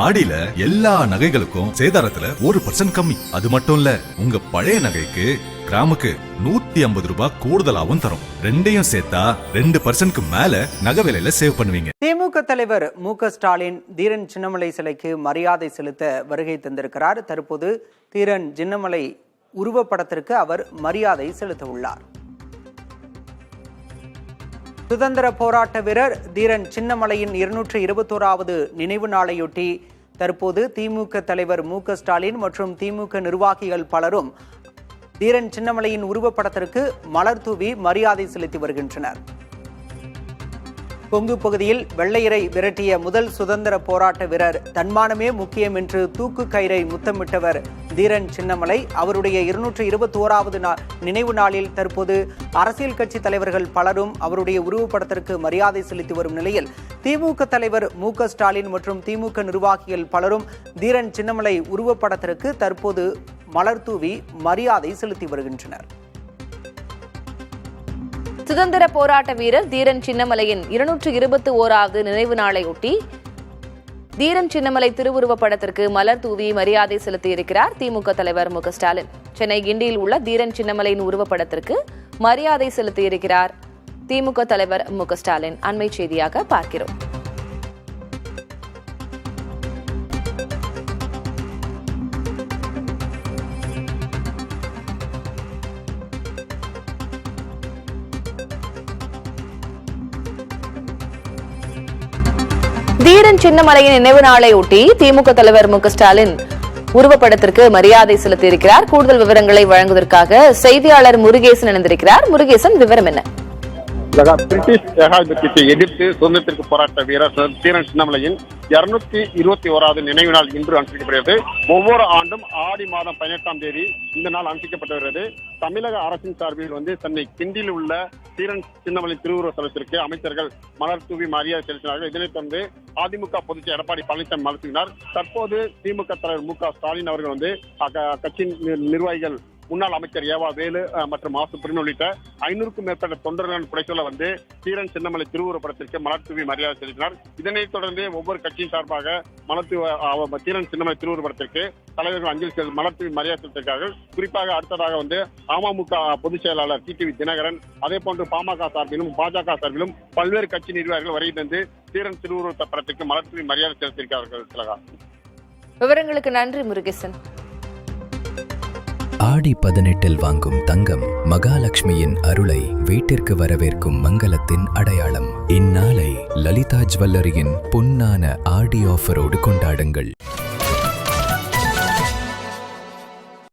ஆடியில எல்லா நகைகளுக்கும் சேதாரத்துல 1% கம்மி. அது மட்டும் இல்ல, உங்க பழைய நகைக்கு கிராமுக்கு 150 ரூபாய் கூடுதலாவும் தரும். ரெண்டையும் சேர்த்தா 2% மேல நகை விலையில சேவ் பண்ணுவீங்க. திமுக தலைவர் மு.க. ஸ்டாலின் தீரன் சின்னமலை சிலைக்கு மரியாதை செலுத்த வருகை தந்திருக்கிறார். தற்போது தீரன் சின்னமலை உருவப்படத்திற்கு அவர் மரியாதை செலுத்த உள்ளார். சுதந்திர போராட்ட வீரர் தீரன் சின்னமலையின் 221வது நினைவு நாளையொட்டி தற்போது திமுக தலைவர் மு.க. ஸ்டாலின் மற்றும் திமுக நிர்வாகிகள் பலரும் தீரன் சின்னமலையின் உருவப்படத்திற்கு மலர் தூவி மரியாதை செலுத்தி வருகின்றனர். கொங்கு பகுதியில் வெள்ளையரை விரட்டிய முதல் சுதந்திர போராட்ட வீரர், தன்மானமே முக்கியம் என்று தூக்கு கயிறை முத்தமிட்டவர் தீரன் சின்னமலை. அவருடைய 221வது நினைவு நாளில் தற்போது அரசியல் கட்சி தலைவர்கள் பலரும் அவருடைய உருவப்படத்திற்கு மரியாதை செலுத்தி வரும் நிலையில் திமுக தலைவர் மு.க. ஸ்டாலின் மற்றும் திமுக நிர்வாகிகள் பலரும் தீரன் சின்னமலை உருவப்படத்திற்கு தற்போது மலர் தூவி மரியாதை செலுத்தி வருகின்றனர். சுதந்திர போராட்ட வீரர் தீரன் சின்னமலையின் 221வது நினைவு நாளையொட்டி தீரன் சின்னமலை திருவுருவப் படத்திற்கு மலர் தூவி மரியாதை செலுத்தியிருக்கிறார் திமுக தலைவர் மு.க. ஸ்டாலின். சென்னை கிண்டியில் உள்ள தீரன் சின்னமலையின் உருவப்படத்திற்கு மரியாதை செலுத்தியிருக்கிறார் திமுக தலைவர் மு.க. ஸ்டாலின். அண்மை செய்தியாக பார்க்கிறோம். தீரன் சின்னமலையின் நினைவு நாளையொட்டி திமுக தலைவர் மு.க. ஸ்டாலின் உருவப்படத்திற்கு மரியாதை செலுத்தியிருக்கிறார். கூடுதல் விவரங்களை வழங்குவதற்காக செய்தியாளர் முருகேசன் இணைந்திருக்கிறார். முருகேசன், விவரம் என்ன? பிரிட்டிஷ் ஏகாதிபத்தியத்தை எதிர்த்து சுதந்திரத்திற்கு போராட்ட வீரர் தீரன் சின்னமலையின் 221வது நினைவு நாள் இன்று அனுஷ்டிக்கப்படுகிறது. ஒவ்வொரு ஆண்டும் ஆடி மாதம் 18ஆம் தேதி இந்த நாள் அனுஷ்டிக்கப்பட்டு வருகிறது. தமிழக அரசின் சார்பில் சென்னை கிண்டியில் உள்ள தீரன் சின்னமலை திருவுருவ தலத்திற்கு அமைச்சர்கள் மலர் தூவி மரியாதை செலுத்தினார்கள். இதனைத் தொடர்ந்து அதிமுக பொதுச்செயலர் எடப்பாடி பழனிசாமி மலர் தூவினார். தற்போது திமுக தலைவர் மு.க. ஸ்டாலின் அவர்கள் கட்சியின் நிர்வாகிகள், முன்னாள் அமைச்சர் ஏவா வேலு மற்றும் மாசு பிரின் உள்ளிட்ட 500க்கும் மேற்பட்ட தொண்டர்களுடன் புடைச்சொல்ல தீரன் சின்னமலை திருவுருவப்படத்திற்கு மலர் தூவி மரியாதை செலுத்தினார். இதனைத் தொடர்ந்து ஒவ்வொரு கட்சியின் சார்பாக தீரன் சின்னமலை திருவுருவப்படத்திற்கு தலைவர்கள் அஞ்சலி மலர் தூவி மரியாதை செலுத்தியிருக்கிறார்கள். குறிப்பாக அடுத்ததாக அமமுக பொதுச் செயலாளர் டிடிவி தினகரன், அதே போன்று பாமக சார்பிலும் பாஜக சார்பிலும் பல்வேறு கட்சி நிர்வாகிகள் வருகை தந்து தீரன் திருவுருவப்படத்திற்கு மலர் தூவி மரியாதை செலுத்தியிருக்கிறார்கள். விவரங்களுக்கு நன்றி முருகேசன். ஆடி 18 வாங்கும் தங்கம் மகாலட்சுமியின் அருளை வீட்டிற்கு வரவேற்கும் மங்களத்தின் அடையாளம். இந்நாளை லலிதா ஜுவல்லரியின் பொன்னான ஆடி ஆஃபரோடு கொண்டாடுங்கள்.